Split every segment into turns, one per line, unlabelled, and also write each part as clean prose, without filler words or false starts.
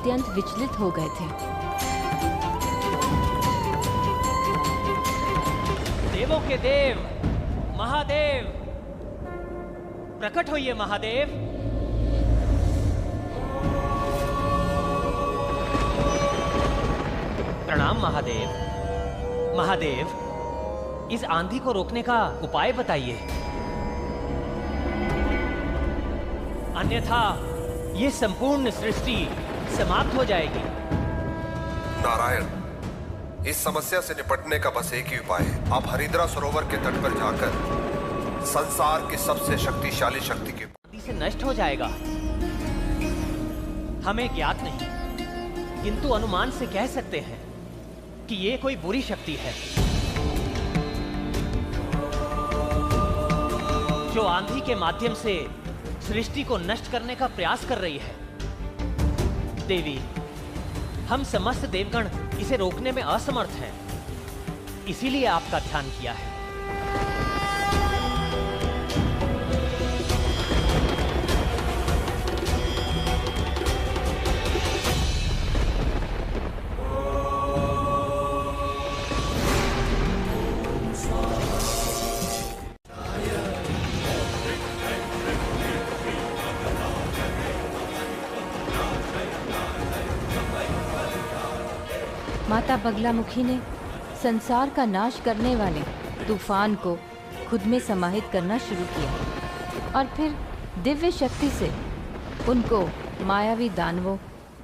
अत्यंत विचलित हो गए थे।
देवों के देव महादेव, प्रकट होइए महादेव। प्रणाम महादेव। महादेव, इस आंधी को रोकने का उपाय बताइए, अन्यथा ये संपूर्ण सृष्टि समाप्त हो जाएगी।
नारायण, इस समस्या से निपटने का बस एक ही उपाय है। आप हरिद्रा सरोवर के तट पर जाकर संसार की सबसे शक्तिशाली शक्ति के
से नष्ट हो जाएगा। हमें ज्ञात नहीं, किंतु अनुमान से कह सकते हैं कि ये कोई बुरी शक्ति है जो आंधी के माध्यम से सृष्टि को नष्ट करने का प्रयास कर रही है। देवी, हम समस्त देवगण इसे रोकने में असमर्थ हैं, इसीलिए आपका ध्यान किया है।
माता बगलामुखी ने संसार का नाश करने वाले तूफान को खुद में समाहित करना शुरू किया और फिर दिव्य शक्ति से उनको मायावी दानवों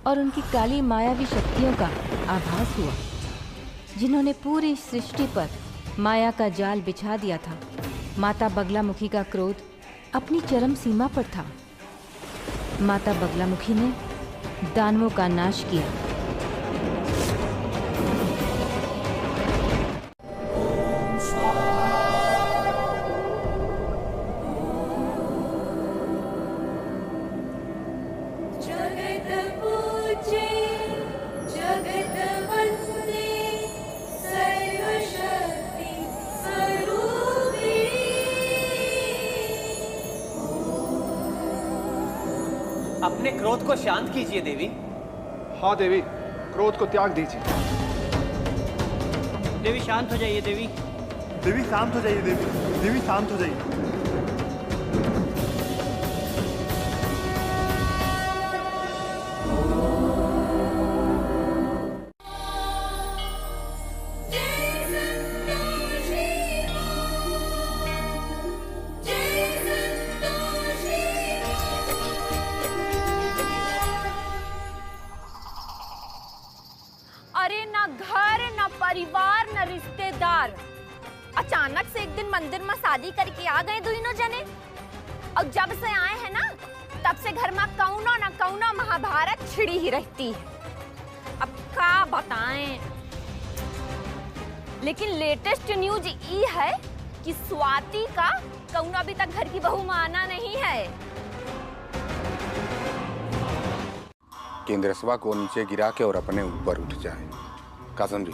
और उनकी काली मायावी शक्तियों का आभास हुआ, जिन्होंने पूरी सृष्टि पर माया का जाल बिछा दिया था। माता बगलामुखी का क्रोध अपनी चरम सीमा पर था। माता बगलामुखी ने दानवों का नाश किया।
अपने क्रोध को शांत कीजिए देवी।
हाँ देवी, क्रोध को त्याग दीजिए।
देवी शांत हो जाइए। देवी
देवी शांत हो जाइए। देवी देवी शांत हो जाइए।
अरे ना घर ना परिवार ना रिश्तेदार, अचानक से एक दिन मंदिर में शादी करके आ गए दोनों जने। और जब से आए हैं ना, तब से घर में कौनो ना कौनो महाभारत छिड़ी ही रहती है। अब क्या बताएं, लेकिन लेटेस्ट न्यूज ये है कि स्वाति का कौनो अभी तक घर की बहू माना नहीं है।
केंद्रसभा को नीचे गिरा के और अपने ऊपर उठ जाए। का समझी?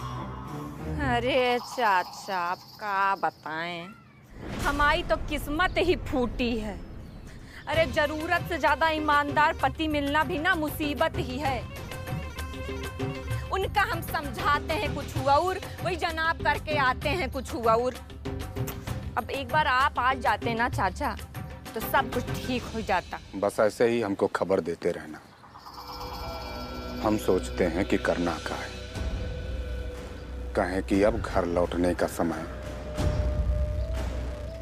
अरे चाचा, आप क्या बताएं, हमारी तो किस्मत ही फूटी है। अरे जरूरत से ज्यादा ईमानदार पति मिलना भी ना मुसीबत ही है। उनका हम समझाते हैं कुछ हुआ और वही जनाब करके आते हैं कुछ हुआ और। अब एक बार आप आ जाते ना चाचा, तो सब कुछ ठीक हो जाता।
बस ऐसे ही हमको खबर देते रहना। हम सोचते हैं कि करना क्या है। कहें कि अब घर लौटने का समय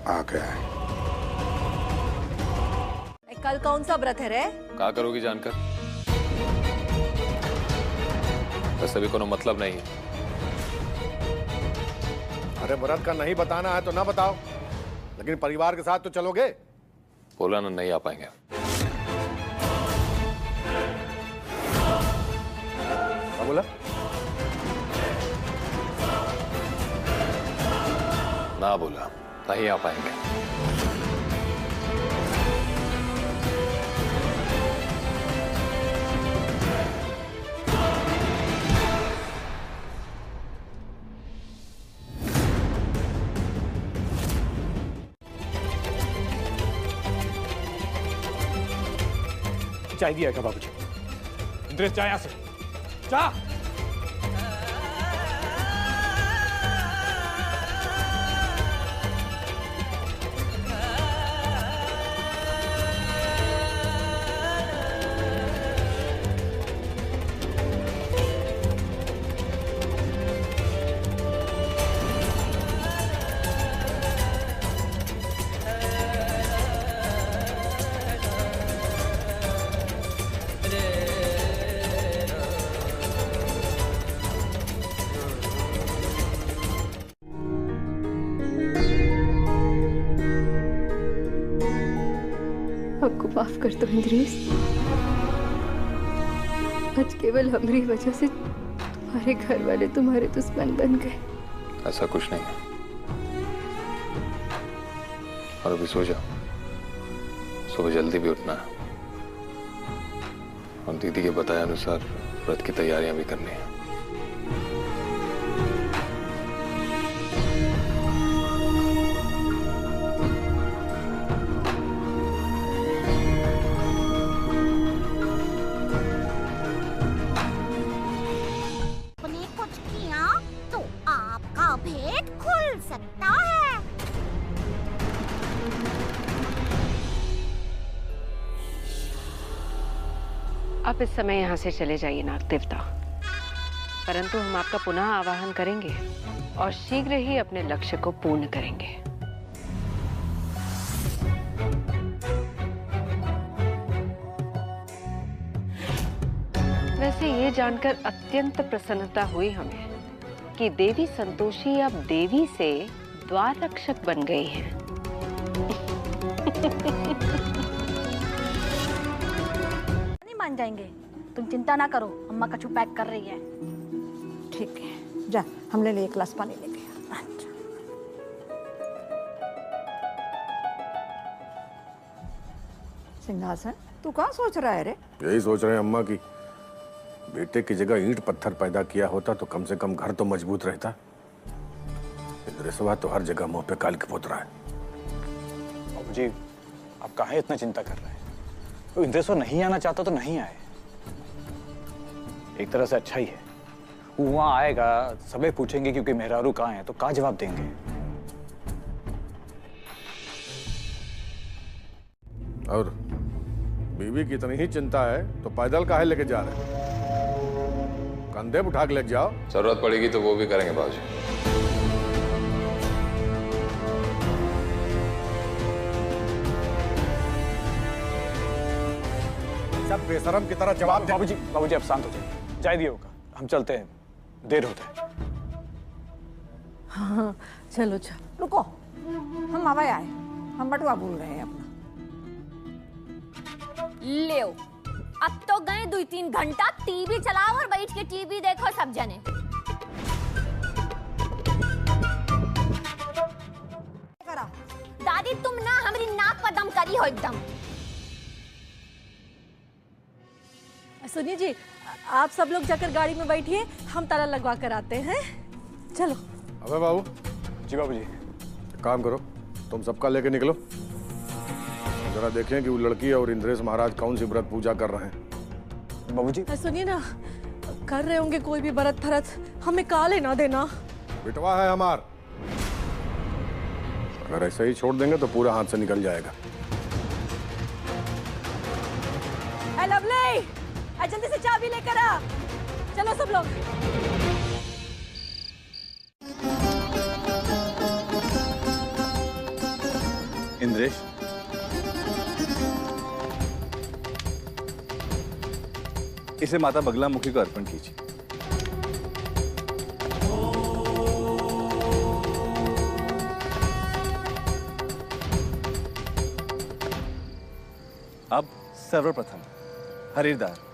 आ गया है।
कल कौन सा व्रत है रे?
क्या करोगी जानकर? वैसे भी कोनो मतलब नहीं है।
अरे व्रत का नहीं बताना है तो ना बताओ, लेकिन परिवार के साथ तो चलोगे।
बोला ना, नहीं आ पाएंगे।
बोला
ना, बोला नहीं आ पाएंगे।
चाय दिया क्या बाबूजी? इंद्रेश जा यहाँ से, जा।
आपको माफ कर दो इंद्रेश। आज केवल हमारी वजह से तुम्हारे घर वाले तुम्हारे दुश्मन बन गए।
ऐसा कुछ नहीं है। और अभी सो जाओ, सुबह जल्दी भी उठना है और दीदी के बताए अनुसार व्रत की तैयारियां भी करनी है।
आप इस समय यहाँ से चले जाइए नाग देवता, परंतु हम आपका पुनः आवाहन करेंगे और शीघ्र ही अपने लक्ष्य को पूर्ण करेंगे। वैसे ये जानकर अत्यंत प्रसन्नता हुई हमें कि देवी संतोषी अब देवी से द्वार रक्षक बन गई हैं।
मान जाएंगे, तुम चिंता ना करो, अम्मा कछु पैक कर रही है। ठीक है, जा हमने लिए 1 गिलास पानी लेके। अच्छा। सिंहासन, तू कहाँ सोच रहा है रे?
यही सोच रहे हैं अम्मा की बेटे की जगह ईंट पत्थर पैदा किया होता तो कम से कम घर तो मजबूत रहता। इंद्रेशवा तो हर जगह मुंह पे काल के पोत रहा है।
बाबूजी, आप काहे इतना चिंता कर रहे हैं? तो इंद्रेश्वर नहीं आना चाहता तो नहीं आए। एक तरह से अच्छा ही है, वो वहां आएगा, सबे पूछेंगे क्योंकि मेहरारू कहाँ है, तो का जवाब देंगे?
और बीवी की इतनी ही चिंता है तो पैदल काहे लेके जा रहे हैं? कंधे पे उठा के ले जाओ।
जरूरत पड़ेगी तो वो भी करेंगे बाबूजी।
सब बेशरम की तरह जवाब दे।
बाबूजी अब शांत हो जाइए, जाए दिए होगा, हम चलते हैं, देर होता है।
हाँ चलो चलो, रुको, हम आवाज आए, हम बटुआ भूल रहे हैं अपना।
ले अब तो गए 2-3 घंटा, टीवी चलाओ और बैठ के टीवी देखो सब जने। दादी तुम ना हमारी नाक पर दम करी हो एकदम।
सुनिए जी, आप सब लोग जाकर गाड़ी में बैठिए, हम ताला लगवा कर आते हैं। चलो।
अबे बाबू।
जी बाबूजी।
काम करो, तुम सबका लेके निकलो, जरा देखें कि वो लड़की और इंद्रेश महाराज कौन सी व्रत पूजा कर रहे हैं।
बाबूजी।
सुनिए ना, कर रहे होंगे कोई भी व्रत थरत, हमें काले ना देना।
बिटवा है हमार, अगर ऐसे ही छोड़ देंगे तो पूरा हाथ से निकल जाएगा।
लवली, जल्दी से चाबी लेकर आ। चलो सब लोग।
इंद्रेश, इसे माता बगलामुखी को अर्पण कीजिए। अब सर्वप्रथम हरिद्वार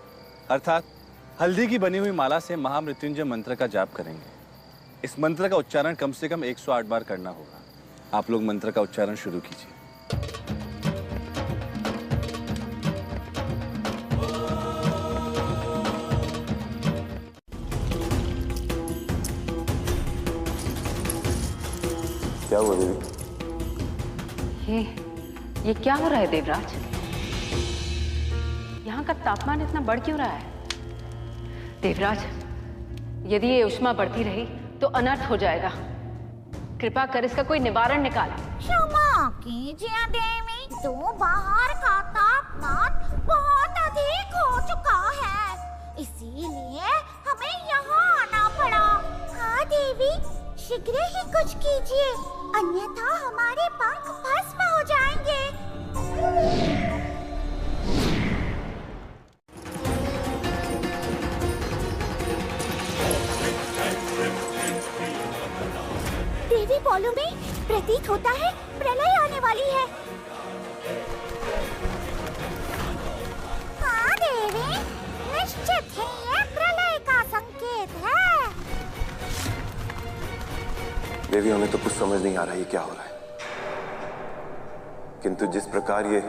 अर्थात हल्दी की बनी हुई माला से महामृत्युंजय मंत्र का जाप करेंगे। इस मंत्र का उच्चारण कम से कम 108 बार करना होगा। आप लोग मंत्र का उच्चारण शुरू कीजिए।
क्या हुआ दीदी?
ये क्या हो रहा है देवराज? यहाँ का तापमान इतना बढ़ क्यों रहा है? देवराज, यदि ये उष्मा बढ़ती रही तो अनर्थ हो जाएगा। कृपा कर इसका कोई निवारण निकाल।
क्षमा कीजिए देवी, तो बाहर का तापमान बहुत अधिक हो चुका है, इसीलिए हमें यहाँ आना पड़ा। हाँ देवी, शीघ्र ही कुछ कीजिए, अन्यथा हमारे पंख भस्म हो जाएंगे। देवी बोलो में प्रतीत होता है प्रलय आने वाली है। हाँ देवी, निश्चित ही ये प्रलय का संकेत है।
देवी, हमें तो कुछ समझ नहीं आ रहा है क्या हो रहा है, किंतु जिस प्रकार ये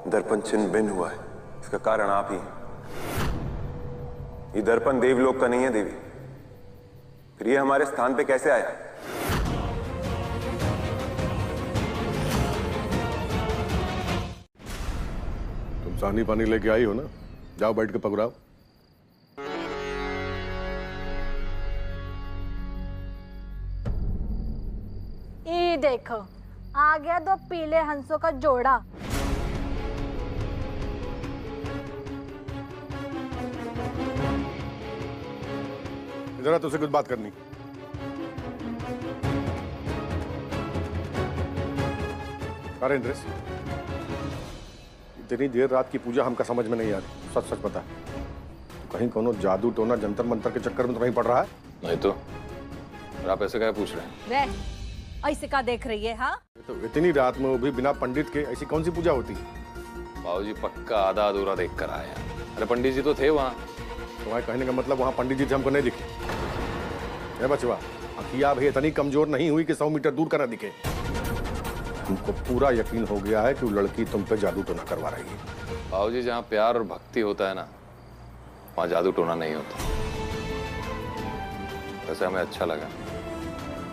दर्पण छिन्न भिन्न हुआ है, इसका कारण आप ही हैं। ये दर्पण देवलोक का नहीं है देवी, फिर ये हमारे स्थान पे कैसे आया?
तुम सानी पानी लेके आई हो ना, जाओ बैठ के पकड़ाओ।
ये देखो, आ गया दो पीले हंसों का जोड़ा।
जरा तुझसे कुछ बात करनी। अरे इंद्रेश, इतनी देर रात की पूजा हमका समझ में नहीं आ रही, सच सच बता, तो कहीं कोनो जादू टोना जंतर मंतर के चक्कर में तो नहीं पड़ रहा है?
नहीं तो, और आप ऐसे क्या पूछ रहे हैं?
ऐसे का देख रही है? हाँ,
तो इतनी रात में वो भी बिना पंडित के ऐसी कौन सी पूजा होती है?
बाबूजी पक्का आधा अधूरा देख कर आए हैं। अरे पंडित जी तो थे वहाँ।
तुम्हारे कहने का मतलब वहाँ पंडित जी थे, हमको नहीं दिखे? बचवा, अखिया भी इतनी कमजोर नहीं हुई कि 100 मीटर दूर का न दिखे। हमको पूरा यकीन हो गया है कि वो लड़की तुम पे जादू टोना करवा रही है।
बाबूजी, जहाँ प्यार और भक्ति होता है ना, वहाँ जादू टोना नहीं होता। वैसे हमें अच्छा लगा,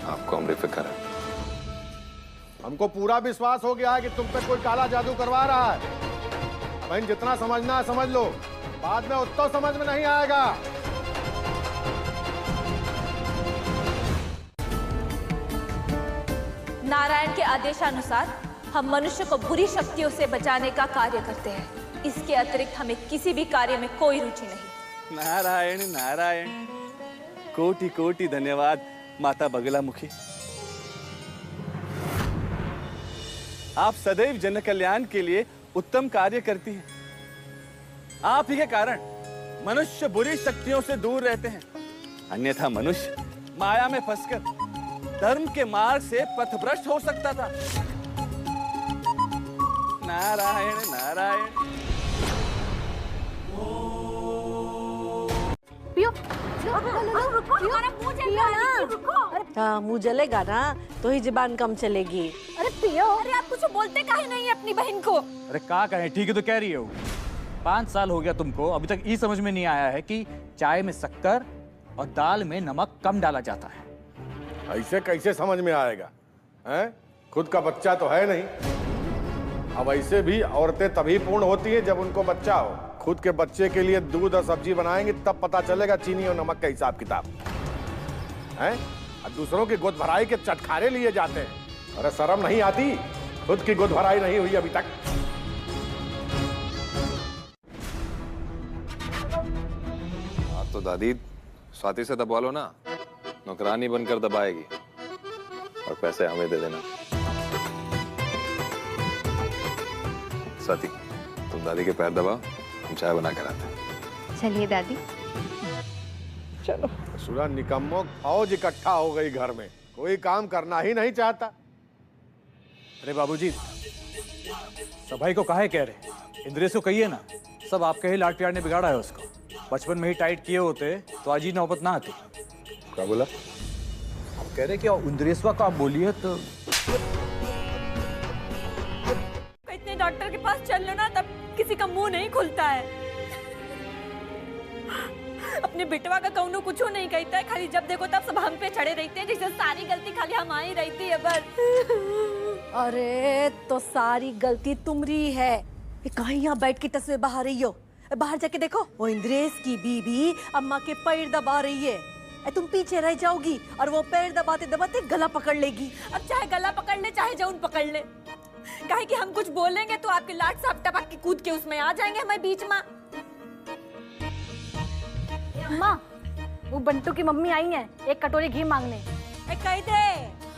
आपको हमरी फिक्र है।
हमको पूरा विश्वास हो गया है कि तुम पे कोई काला जादू करवा रहा है। बहन, जितना समझना है समझ लो, बाद में उतना समझ में नहीं आएगा।
नारायण के आदेशानुसार हम मनुष्य को बुरी शक्तियों से बचाने का कार्य करते हैं। इसके अतिरिक्त हमें किसी भी कार्य में कोई रुचि नहीं।
नारायण नारायण, कोटि कोटि धन्यवाद माता बगलामुखी। आप सदैव जन कल्याण के लिए उत्तम कार्य करती हैं। आप ही के कारण मनुष्य बुरी शक्तियों से दूर रहते हैं, अन्यथा मनुष्य माया में फंसकर धर्म के मार्ग से पथभ्रष्ट हो सकता था। नारायण नारायण।
पियो, मुंह जलेगा ना तो ही जुबान कम चलेगी। अरे पियो।
अरे आप कुछ बोलते काहे नहीं अपनी बहन को?
अरे का कहें, ठीक है तो कह रही है वो। 5 साल हो गया तुमको, अभी तक ये समझ में नहीं आया है कि चाय में शक्कर और दाल में नमक कम डाला जाता है।
ऐसे कैसे समझ में आएगा? हैं? खुद का बच्चा तो है नहीं। अब ऐसे भी औरतें तभी पूर्ण होती हैं जब उनको बच्चा हो। खुद के बच्चे के लिए दूध और सब्जी बनाएंगे तब पता चलेगा चीनी और नमक का हिसाब किताब। हैं? और दूसरों की गोद भराई के चटखारे लिए जाते हैं। अरे शर्म नहीं आती? खुद की गोद भराई नहीं हुई अभी तक।
हाँ तो दादी, स्वाति से दबा लो ना, नौकरानी बनकर दबाएगी और पैसे हमें दे देना। स्वाति, तुम दादी के पैर दबाओ, हम चाय बना कर आते हैं।
चलिए दादी।
चलो। सुरा निकम्मों, फौज इकट्ठा हो गई घर में, कोई काम करना ही नहीं चाहता।
अरे बाबूजी, सभाई को काहे कह रहे? इंद्रेश को कहिए ना, सब आपके ही लाड प्यार ने बिगाड़ा है उसको। बचपन में ही टाइट किए होते तो आज ही नौबत ना आती।
क्या बोला?
आप कह रहे कि इंद्रेशवा को आप बोलिए तो।
इतने डॉक्टर के पास चल लो ना, तब किसी का मुंह नहीं खुलता है। अपने बेटवा का कौनो कुछ नहीं कहता है, खाली जब देखो तब सब हम पे चढ़े रहते हैं, जैसे सारी गलती खाली हमारी रहती है बस।
अरे तो सारी गलती तुम्हारी है। कहीं यहाँ बैठ के तस्वीर बहा रही हो, बाहर जाके देखो, वो इंद्रेश की बीबी अम्मा के पैर दबा रही है। तुम पीछे रह जाओगी और वो पैर दबाते दबाते गला पकड़ लेगी।
अब चाहे गला पकड़ ले चाहे जौन पकड़ ले, काहे कि हम कुछ बोलेंगे तो आपके लाट साहब टपक के कूद के उसमें आ जाएंगे हमारे बीच में।
अम्मा, वो बंटू की मम्मी आई है एक कटोरी घी मांगने। कह दे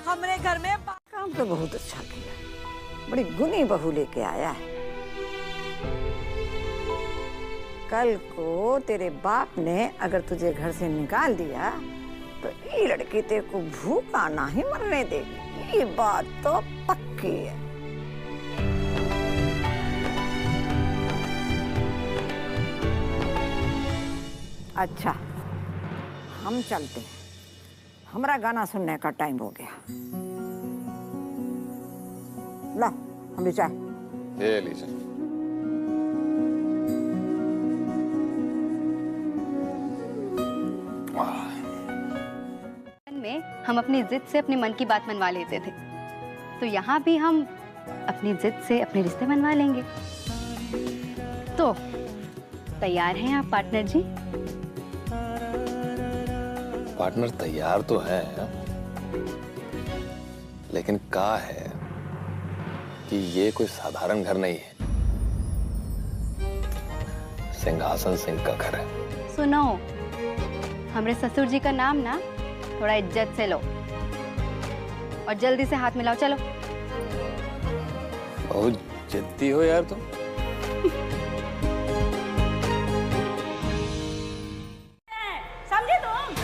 हमरे घर में
काम तो बहुत अच्छा किया, बड़ी गुनी बहू लेके आया है। कल को तेरे बाप ने अगर तुझे घर से निकाल दिया तो ये लड़की तेरे को भूखा नहीं मरने देगी, ये बात तो पक्की है। अच्छा, हम चलते हैं, हमारा गाना सुनने का टाइम हो गया। ला हम भी चाय।
ये लीजिए।
में हम अपनी जिद से अपने मन की बात मनवा लेते थे, तो यहाँ भी हम अपनी जिद से अपने रिश्ते मनवा लेंगे। तो तैयार हैं आप पार्टनर जी?
पार्टनर तैयार तो है, लेकिन कहा है कि ये कोई साधारण घर नहीं है, सिंहासन सिंह का घर है।
सुनो, हमरे ससुर जी का नाम ना थोड़ा इज्जत से लो और जल्दी से हाथ मिलाओ। चलो।
बहुत जिद्दी हो यार तुम।
समझे तुम?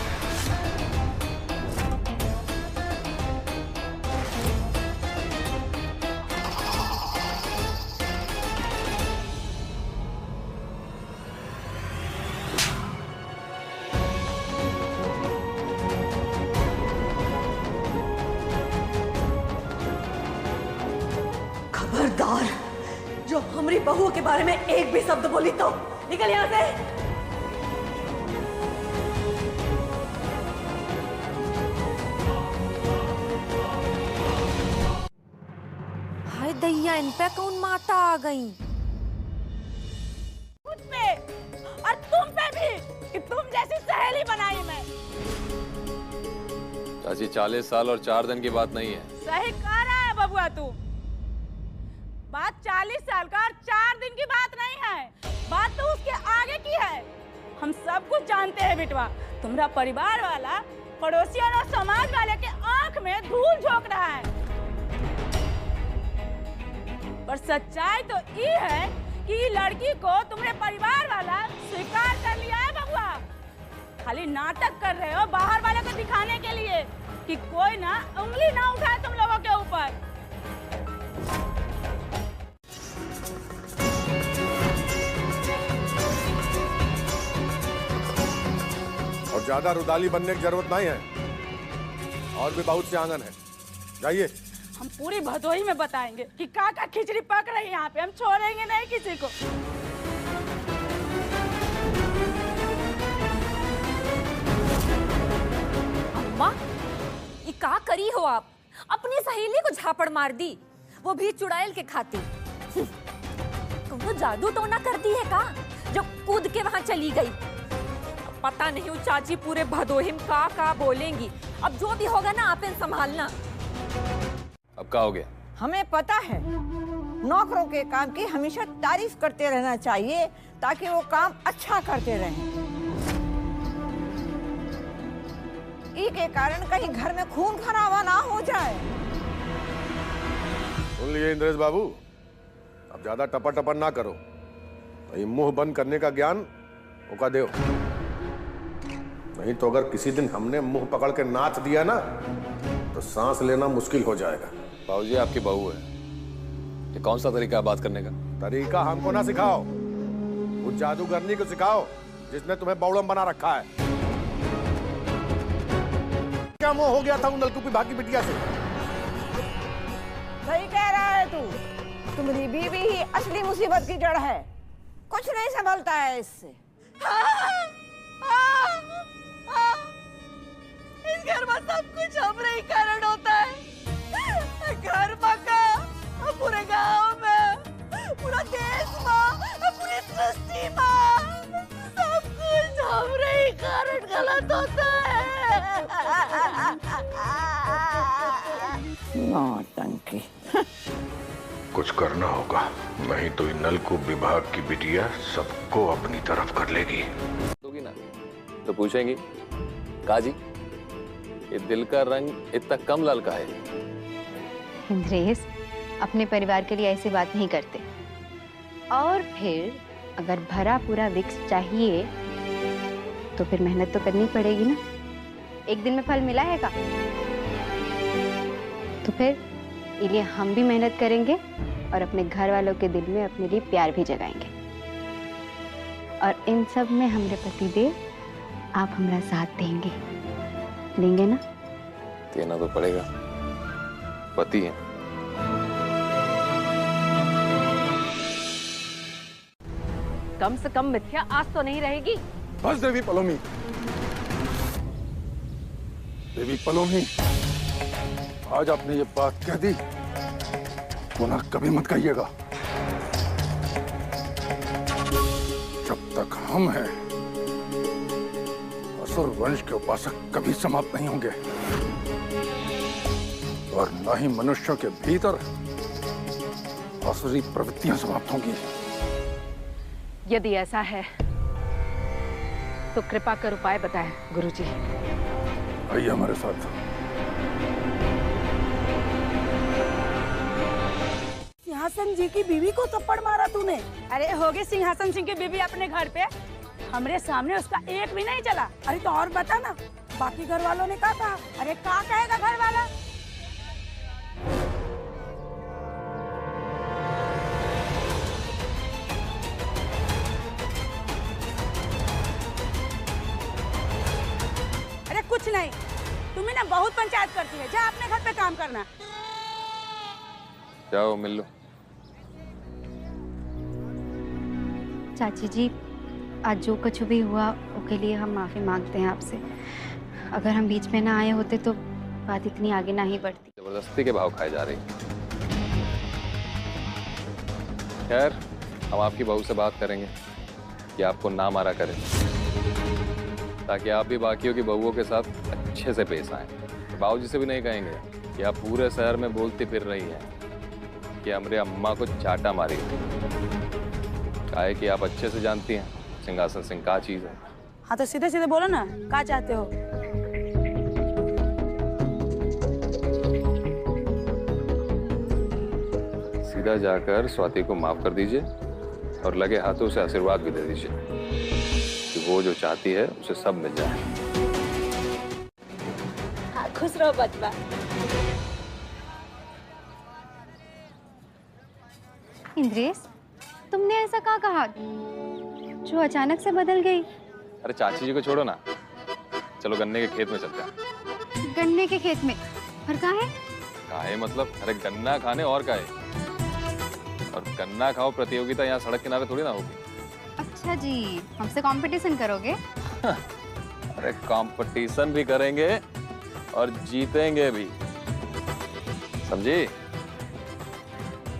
खबरदार, जो हमारी बहू के बारे में एक भी शब्द बोली तो निकल यहाँ से।
हाय दैया, इन पे कौन माता आ गई?
मुझ पे और तुम पे भी कि तुम जैसी सहेली बनाई मैं।
चाची 40 साल और 4 दिन की बात नहीं है।
सही कह रहा है बबुआ तू। बात 40 साल का और 4 दिन की बात नहीं है, बात तो उसके आगे की है। हम सब कुछ जानते हैं बेटवा, तुम्हारा परिवार वाला पड़ोसियों और समाज वाले के आंख में धूल झोंक रहा है। पर सच्चाई तो ये है कि लड़की को तुम्हारे परिवार वाला स्वीकार कर लिया है बबुआ। खाली नाटक कर रहे हो बाहर वाले को दिखाने के लिए कि कोई ना उंगली ना उठाए तुम लोगों के ऊपर।
और ज्यादा रुदाली बनने की जरूरत नहीं है, और भी बहुत से आंगन है, जाइए।
हम पूरी भदोही में बताएंगे कि काका खिचड़ी पक रही है यहाँ पे, हम छोड़ेंगे नहीं किसी को।
अम्मा, ये का करी हो आप? अपनी सहेली को झापड़ मार दी, वो भी चुड़ैल के खाती। वो जादू तो ना कर दी है का, जो कूद के वहाँ चली गई? पता नहीं वो चाची पूरे भदोही में का बोलेंगी। अब जो भी होगा ना आप संभालना।
अब क्या हो गया?
हमें पता है, नौकरों के काम की हमेशा तारीफ करते रहना चाहिए ताकि वो काम अच्छा करते रहें। के कारण कहीं घर में खून खराबा ना हो जाए।
सुन लिए इंद्रेश बाबू, अब ज्यादा टपर टपर ना करो। ये मुंह बंद करने का ज्ञान ओका दो, नहीं तो अगर किसी दिन हमने मुंह पकड़ के नाच दिया ना तो सांस लेना मुश्किल हो जाएगा।
बाबूजी आपकी बहू है, ये कौन सा तरीका है बात करने का?
तरीका हमको ना सिखाओ, उस जादूगरनी को सिखाओ जिसने तुम्हें बौड़म बना रखा है। क्या मोह हो गया था उन नलकूपी भागी बिटिया से?
सही कह रहा है तू, तुम्हारी बीवी ही असली मुसीबत की जड़ है, कुछ नहीं संभलता है इससे।
इस घर में सब कुछ हमारे ही कारण होता है। घर मकान, पूरे गांव में, पूरा देश में, पूरी सृष्टि में।
कुछ करना होगा, नहीं तो इन नलकूप विभाग की बिटिया सबको अपनी तरफ कर लेगी।
होगी ना तो पूछेंगी, काजी ये दिल का रंग इतना कम लाल का है?
इंद्रेश अपने परिवार के लिए ऐसी बात नहीं करते। और फिर अगर भरा पूरा विक्स चाहिए तो फिर मेहनत तो करनी पड़ेगी ना। एक दिन में फल मिला है का? तो फिर इसलिए हम भी मेहनत करेंगे और अपने घर वालों के दिल में अपने लिए प्यार भी जगाएंगे। और इन सब में हमारे पतिदेव आप हमारा साथ देंगे, देंगे ना?
देना तो पड़ेगा, पति है।
कम से कम मिथ्या आज तो नहीं रहेगी।
बस देवी पलोमी, देवी पलोमी, आज आपने ये बात कह दी, पुनः कभी मत कहिएगा। जब तक हम हैं, असुर वंश के उपासक कभी समाप्त नहीं होंगे और न ही मनुष्यों के भीतर असुरी प्रवृत्तियां समाप्त होंगी।
यदि ऐसा है तो कृपा कर उपाय बताएं गुरुजी।
आइए हमारे साथ।
सिंहासन जी की बीवी को थप्पड़ मारा तूने? अरे होगी सिंहासन सिंह की बीवी अपने घर पे, हमरे सामने उसका एक भी नहीं चला। अरे तो और बता ना, बाकी घर वालों ने कहा था। अरे क्या कहेगा घर वाला? अरे कुछ नहीं, तुम्हें ना बहुत पंचायत करती है। जा अपने घर पे काम करना।
जाओ मिल लो।
चाची जी, आज जो कुछ भी हुआ उसके लिए हम माफी मांगते हैं आपसे। अगर हम बीच में ना आए होते तो बात इतनी आगे ना ही बढ़ती।
जबरदस्ती के भाव खाए जा रही। खैर, हम आपकी बहू से बात करेंगे कि आपको ना मारा करे, ताकि आप भी बाकियों की बहुओं के साथ अच्छे से पेश आएं। बाबूजी से भी नहीं कहेंगे कि आप पूरे शहर में बोलती फिर रही हैं कि हमरे अम्मा को चाटा मारी। काहे कि आप अच्छे से जानती हैं सिंहासन सिंह क्या चीज है।
हाँ तो सीधे सीधे बोलो ना, क्या चाहते हो?
सीधा जाकर स्वाति को माफ कर दीजिए और लगे हाथों से आशीर्वाद भी दे दीजिए कि वो जो चाहती है उसे सब मिल जाए।
हाँ, खुश रहो बचवा।
इंद्रेश, तुमने ऐसा क्या कहा जो अचानक से बदल गई?
अरे चाची जी को छोड़ो ना, चलो गन्ने के खेत में चलते हैं।
गन्ने के खेत में? और कहाँ है?
काहे मतलब? अरे गन्ना खाने और काहे? और गन्ना खाओ प्रतियोगिता यहाँ सड़क किनारे थोड़ी ना होगी।
अच्छा जी, हमसे कंपटीशन करोगे?
अरे कंपटीशन भी करेंगे और जीतेंगे भी, समझी?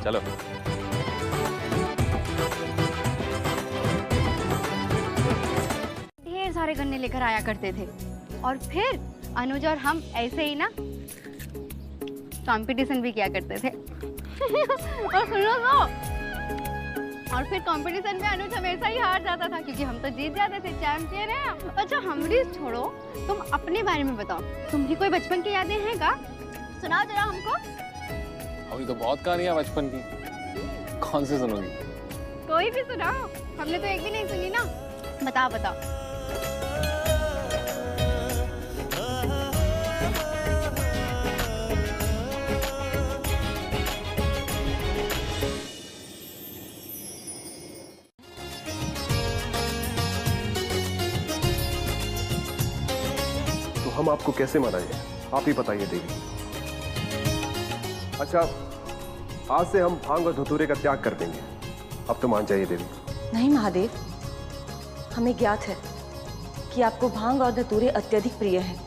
चलो।
ढेर सारे गन्ने लेकर आया करते थे और फिर अनुज और हम ऐसे ही ना कंपटीशन भी किया करते थे। और सुनो तो, और फिर कंपटीशन में अनुज हमेशा ही हार जाता था क्योंकि हम तो जीत जाते थे, चैंपियन है। अच्छा हमरी छोड़ो, तुम अपने बारे में बताओ, तुम्हारी कोई बचपन की यादें हैं का? सुनाओ जरा हमको।
अभी तो बहुत कहानियां बचपन की, कौन सी सुनोगी?
कोई भी सुनाओ, हमने तो एक भी नहीं सुनी ना। बताओ बताओ।
हम आपको कैसे मनाएं? आप ही बताइए देवी। अच्छा, आज से हम भांग और धतूरे का त्याग कर देंगे। अब तो मान जाइए देवी।
नहीं महादेव, हमें ज्ञात है कि आपको भांग और धतूरे अत्यधिक प्रिय हैं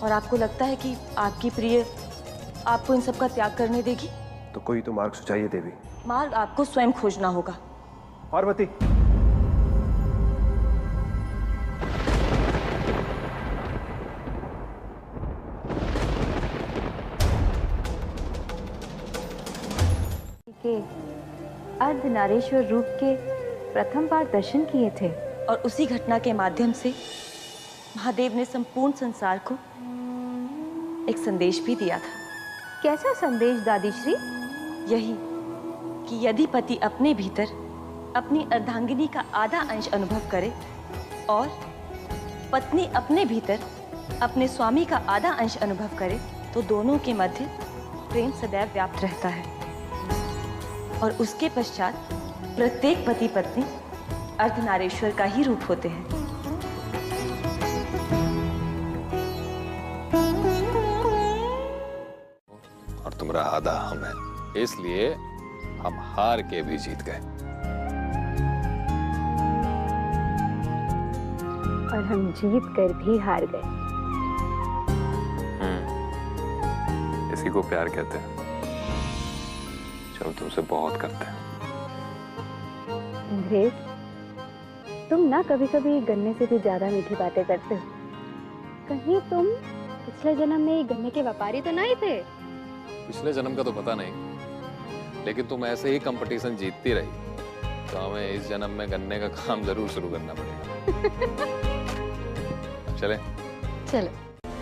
और आपको लगता है कि आपकी प्रिय आपको इन सब का त्याग करने देगी।
तो कोई तो मार्ग सुझाइए देवी।
मार्ग आपको स्वयं खोजना होगा।
पार्वती,
के अर्धनारीश्वर रूप के प्रथम बार दर्शन किए थे।
और उसी घटना के माध्यम से महादेव ने संपूर्ण संसार को एक संदेश भी दिया था।
कैसा संदेश दादी श्री?
यही कि यदि पति अपने भीतर अपनी अर्धांगिनी का आधा अंश अनुभव करे और पत्नी अपने भीतर अपने स्वामी का आधा अंश अनुभव करे तो दोनों के मध्य प्रेम सदैव व्याप्त रहता है और उसके पश्चात प्रत्येक पति पत्नी अर्धनारीश्वर का ही रूप होते हैं।
और तुम आधा हम है, इसलिए हम हार के भी जीत गए।
और हम जीत कर भी हार गए।
इसी को प्यार कहते हैं, जो तुमसे बहुत करते हैं।
इंद्रेश, तुम ना कभी कभी गन्ने से भी ज्यादा मीठी बातें करते हो। कहीं तुम पिछले जन्म में गन्ने के व्यापारी तो नहीं थे?
पिछले जन्म का तो पता नहीं, लेकिन तुम ऐसे ही कंपटीशन जीतती रही तो हमें इस जन्म में गन्ने का काम जरूर शुरू करना पड़ेगा। चले?
चलो।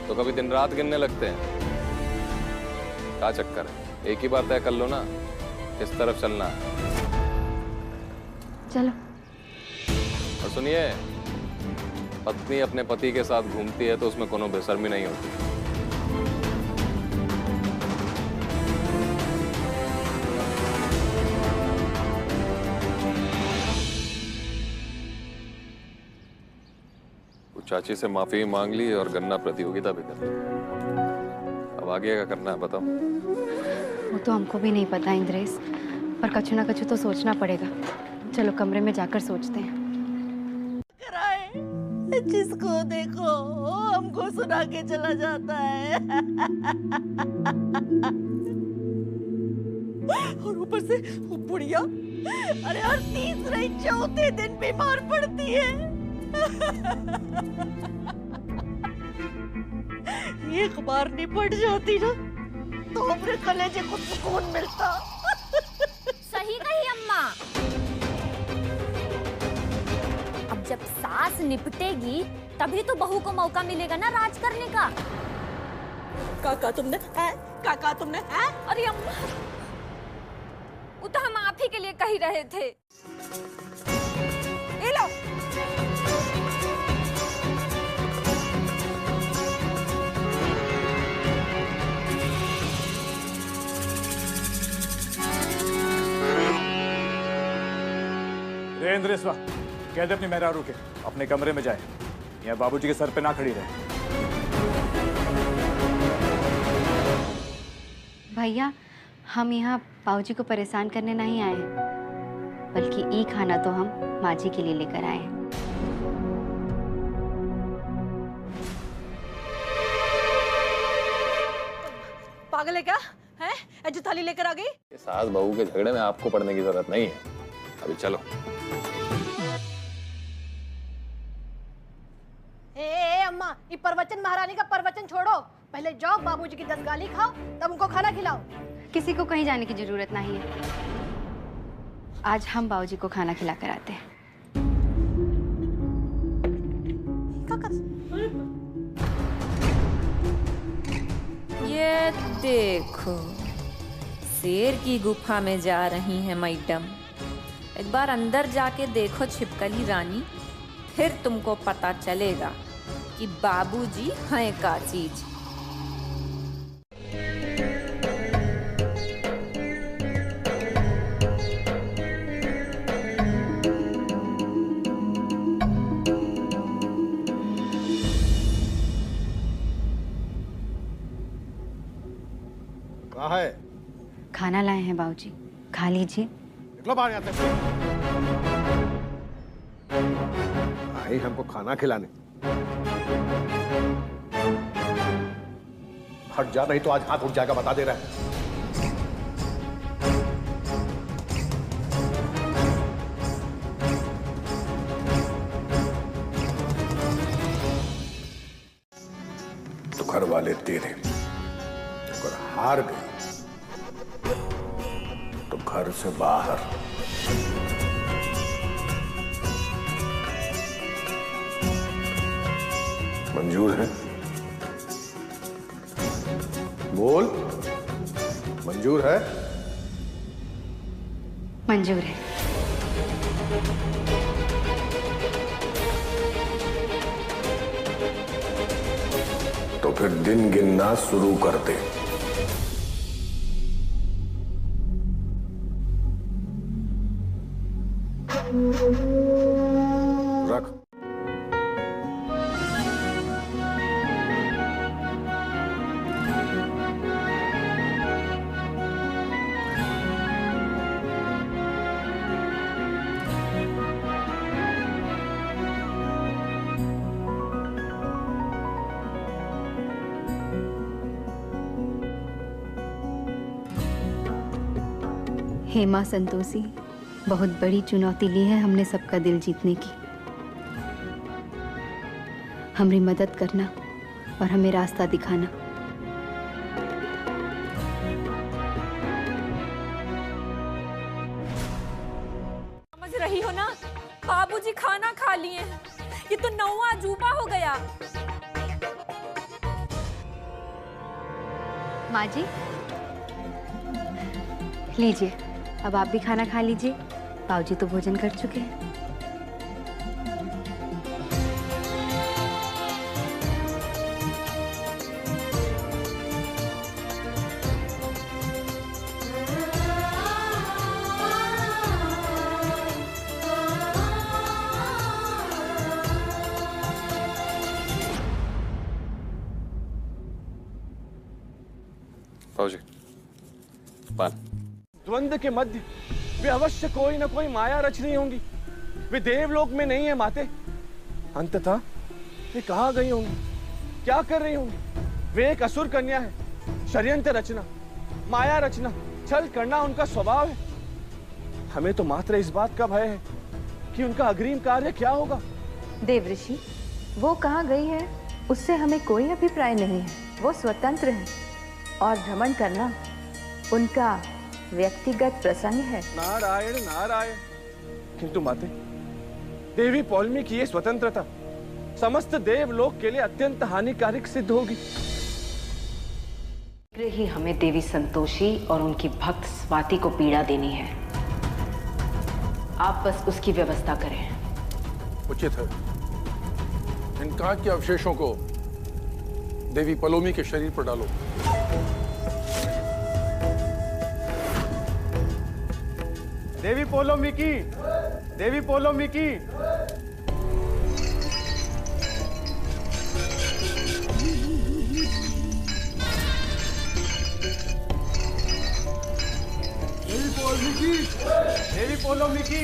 तो कभी दिन रात गिनने लगते हैं? क्या चक्कर है? एक ही बार तय कर लो ना, किस तरफ चलना है।
चलो।
और सुनिए, पत्नी अपने पति के साथ घूमती है तो उसमें कोनो बेशर्मी नहीं होती। चाची से माफी मांग ली और गन्ना प्रतियोगिता भी कर ली। अब आगे क्या करना है बताओ?
वो तो हमको भी नहीं पता इंद्रेश, पर कछु ना कछु तो सोचना पड़ेगा। चलो कमरे में जाकर सोचते हैं।
जिसको देखो हमको सुना के चला जाता है। और ऊपर से वो बुढ़िया, अरे हर तीसरे चौथे दिन बीमार पड़ती है। एक बार निपट जाती ना तो अपने कलेजे को सुकून मिलता।
सही कही अम्मा। अब जब सास निपटेगी तभी तो बहू को मौका मिलेगा ना राज करने का।
काका तुमने है? काका तुमने है?
अरे अम्मा, वो तो हम आप ही के लिए कह रहे थे। ये लो।
इंद्रेश्वर, कह दे अपनी मेहरारू के अपने कमरे में जाए, यहाँ बाबूजी के सर पे ना खड़ी रहे।
भैया, हम यहाँ बाबूजी को परेशान करने नहीं आए हैं, बल्कि ई खाना तो हम माँ जी के लिए लेकर आए हैं।
पागल है क्या? है? जो थाली लेकर आ गई?
सास बहू के झगड़े में आपको पड़ने की जरूरत नहीं है। अभी चलो।
अम्मा, ये प्रवचन महारानी का प्रवचन छोड़ो, पहले जाओ बाबूजी की 10 गाली खाओ, तब उनको खाना खिलाओ।
किसी को कहीं जाने की जरूरत नहीं है। आज हम बाबूजी को खाना खिला कर आते हैं।
ये देखो, शेर की गुफा में जा रही है मैडम। एक बार अंदर जाके देखो छिपकली रानी, फिर तुमको पता चलेगा कि बाबूजी हैं का चीज।
कहाँ है?
खाना लाए हैं बाबूजी, खा लीजिए।
निकलो बाहर यहाँ से। आई हमको खाना खिलाने। हट जा, नहीं तो आज हाथ उठ जाएगा, बता दे रहा है। तो घर वाले तेरे, अगर हार गए तो घर से बाहर। मंजूर है? बोल, मंजूर है?
मंजूर है।
तो फिर दिन गिनना शुरू कर दे। रख।
हेमा संतोषी, बहुत बड़ी चुनौती ली है हमने सबका दिल जीतने की। हमारी मदद करना और हमें रास्ता दिखाना।
समझ रही हो ना, बाबूजी खाना खा लिए। ये तो 9वां अजूबा हो गया।
माँ जी, लीजिए, अब आप भी खाना खा लीजिए। बाबूजी तो भोजन कर चुके हैं।
बाबूजी, पान।
द्वंद्व के मध्य वे अवश्य कोई न कोई माया रच रही होंगी। वे देवलोक में नहीं है माते। अंततः वे कहाँ गई होंगी, क्या कर रही होंगी? वे एक असुर कन्या है। षड्यंत्र रचना, माया रचना, छल करना उनका स्वभाव है। हमें तो मात्र इस बात का भय है कि उनका अग्रिम कार्य क्या होगा।
देवऋषि, वो कहाँ गई है उससे हमें कोई अभिप्राय नहीं है। वो स्वतंत्र है और भ्रमण करना उनका व्यक्तिगत प्रसंग है।
नारायण नारायण। किंतु माते, देवी पौलमी की ये स्वतंत्रता समस्त देवलोक के लिए अत्यंत हानिकारक सिद्ध होगी।
शीघ्र ही हमें देवी संतोषी और उनकी भक्त स्वाति को पीड़ा देनी है। आप बस उसकी व्यवस्था करें।
उचित है। इन कांच के अवशेषों को देवी पलोमी के शरीर पर डालो।
देवी पोलोमी की, देवी पोलोमी की। देवी पोलोमी की, देवी पोलोमी की।